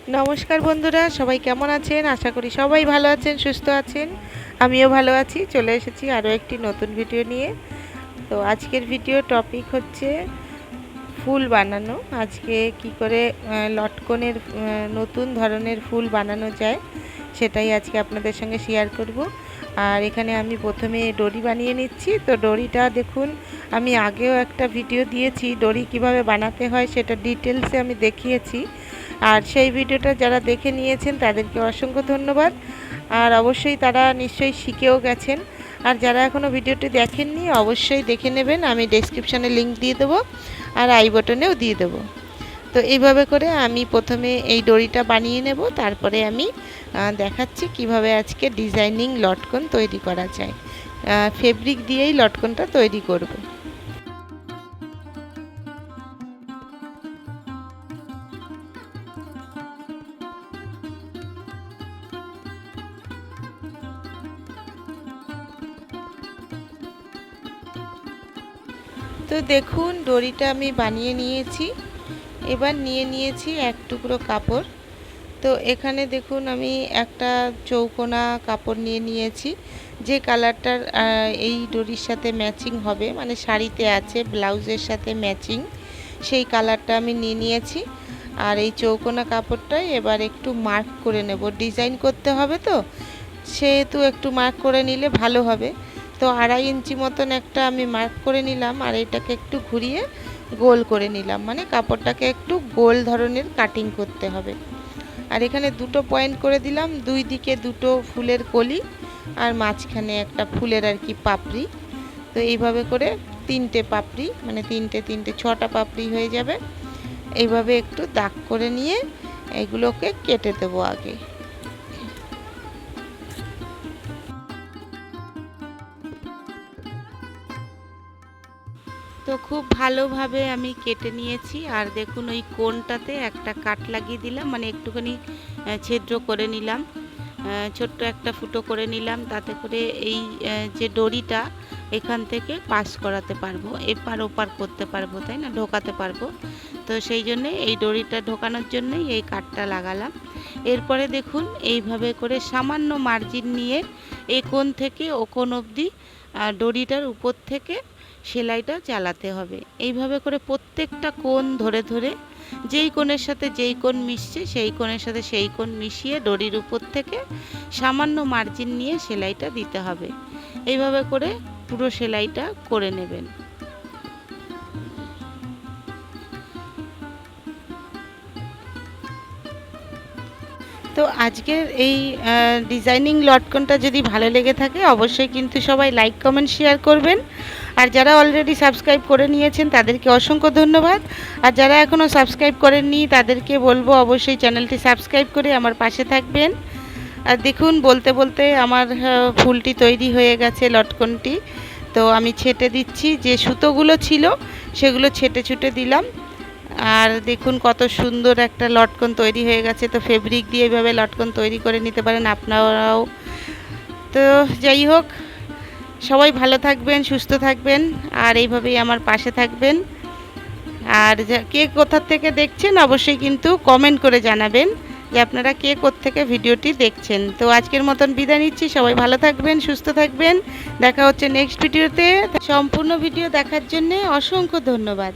নমস্কার বন্ধুরা, সবাই কেমন আছেন? আশা করি সবাই ভালো আছেন, সুস্থ আছেন। আমিও ভালো আছি। চলে এসেছি আরও একটি নতুন ভিডিও নিয়ে। তো আজকের ভিডিও টপিক হচ্ছে ফুল বানানো। আজকে কি করে লটকনের নতুন ধরনের ফুল বানানো যায় সেটাই আজকে আপনাদের সঙ্গে শেয়ার করব। আর এখানে আমি প্রথমে ডরি বানিয়ে নিচ্ছি। তো ডরিটা দেখুন, আমি আগেও একটা ভিডিও দিয়েছি ডরি কিভাবে বানাতে হয়, সেটা ডিটেলসে আমি দেখিয়েছি। আর সেই ভিডিওটা যারা দেখে নিয়েছেন তাদেরকে অসংখ্য ধন্যবাদ। আর অবশ্যই তারা নিশ্চয়ই শিখেও গেছেন। আর যারা এখনও ভিডিওটি দেখেননি অবশ্যই দেখে নেবেন। আমি ডেসক্রিপশানে লিংক দিয়ে দেবো আর আই বটনেও দিয়ে দেবো। তো এইভাবে করে আমি প্রথমে এই ডরিটা বানিয়ে নেব, তারপরে আমি দেখাচ্ছি কিভাবে আজকে ডিজাইনিং লটকন তৈরি করা যায়। ফেব্রিক দিয়েই লটকনটা তৈরি করব। তো দেখুন, ডরিটা আমি বানিয়ে নিয়েছি। এবার নিয়ে নিয়েছি এক টুকরো কাপড়। তো এখানে দেখুন আমি একটা চৌকোনা কাপড় নিয়ে নিয়েছি, যে কালারটার এই ডরির সাথে ম্যাচিং হবে, মানে শাড়িতে আছে ব্লাউজের সাথে ম্যাচিং, সেই কালারটা আমি নিয়ে নিয়েছি। আর এই চৌকোনা কাপড়টাই এবার একটু মার্ক করে নেব, ডিজাইন করতে হবে তো সেহেতু একটু মার্ক করে নিলে ভালো হবে। তো 2.5 ইঞ্চি মতন একটা আমি মার্ক করে নিলাম, আর এটাকে একটু ঘুরিয়ে গোল করে নিলাম, মানে কাপড়টাকে একটু গোল ধরনের কাটিং করতে হবে। আর এখানে দুটো পয়েন্ট করে দিলাম, দুই দিকে দুটো ফুলের কলি আর মাঝখানে একটা ফুলের আর কি পাপড়ি। তো এইভাবে করে 3টে পাপড়ি, মানে তিনটে 6টা পাপড়ি হয়ে যাবে। এইভাবে একটু দাগ করে নিয়ে এগুলোকে কেটে দেবো আগে। তো খুব ভালোভাবে আমি কেটে নিয়েছি। আর দেখুন ওই কোণটাতে একটা কাট লাগিয়ে দিলাম, মানে একটুখানি ছিদ্র করে নিলাম, ছোট্ট একটা ফুটো করে নিলাম, তাতে করে এই যে ডরিটা এখান থেকে পাস করাতে পারবো, এপার ওপার করতে পারবো, তাই না, ঢোকাতে পারবো। তো সেই জন্যে এই ডরিটা ঢোকানোর জন্যই এই কাটটা লাগালাম। এরপরে দেখুন এইভাবে করে সামান্য মার্জিন নিয়ে এ কোণ থেকে ও কোণ অবধি ডরিটার উপর থেকে সেলাইটা চালাতে হবে। এইভাবে করে প্রত্যেকটা কোণ ধরে ধরে যেই কোণের সাথে যেই কোণ মিশছে সেই কোণের সাথে সেই কোণ মিশিয়ে ডরির উপর থেকে সামান্য মার্জিন নিয়ে সেলাইটা দিতে হবে। এইভাবে করে পুরো সেলাইটা করে নেবেন। তো আজকের এই ডিজাইনিং লটকনটা যদি ভালো লেগে থাকে অবশ্যই কিন্তু সবাই লাইক কমেন্ট শেয়ার করবেন। আর যারা অলরেডি সাবস্ক্রাইব করে নিয়েছেন তাদেরকে অসংখ্য ধন্যবাদ। আর যারা এখনও সাবস্ক্রাইব করেননি তাদেরকে বলবো অবশ্যই চ্যানেলটি সাবস্ক্রাইব করে আমার পাশে থাকবেন। আর দেখুন বলতে বলতে আমার ফুলটি তৈরি হয়ে গেছে, লটকনটি। তো আমি ছেটে দিচ্ছি, যে সুতোগুলো ছিল সেগুলো ছেটে ছুটে দিলাম। আর দেখুন কত সুন্দর একটা লটকন তৈরি হয়ে গেছে। তো ফেব্রিক দিয়ে এইভাবে লটকন তৈরি করে নিতে পারেন আপনারাও। তো যাই হোক, সবাই ভালো থাকবেন, সুস্থ থাকবেন, আর এইভাবেই আমার পাশে থাকবেন। আর কে কোথা থেকে দেখছেন অবশ্যই কিন্তু কমেন্ট করে জানাবেন যে আপনারা কে কোত্থেকে ভিডিওটি দেখছেন। তো আজকের মতন বিদায় নিচ্ছি, সবাই ভালো থাকবেন, সুস্থ থাকবেন। দেখা হচ্ছে নেক্সট ভিডিওতে। সম্পূর্ণ ভিডিও দেখার জন্যে অসংখ্য ধন্যবাদ।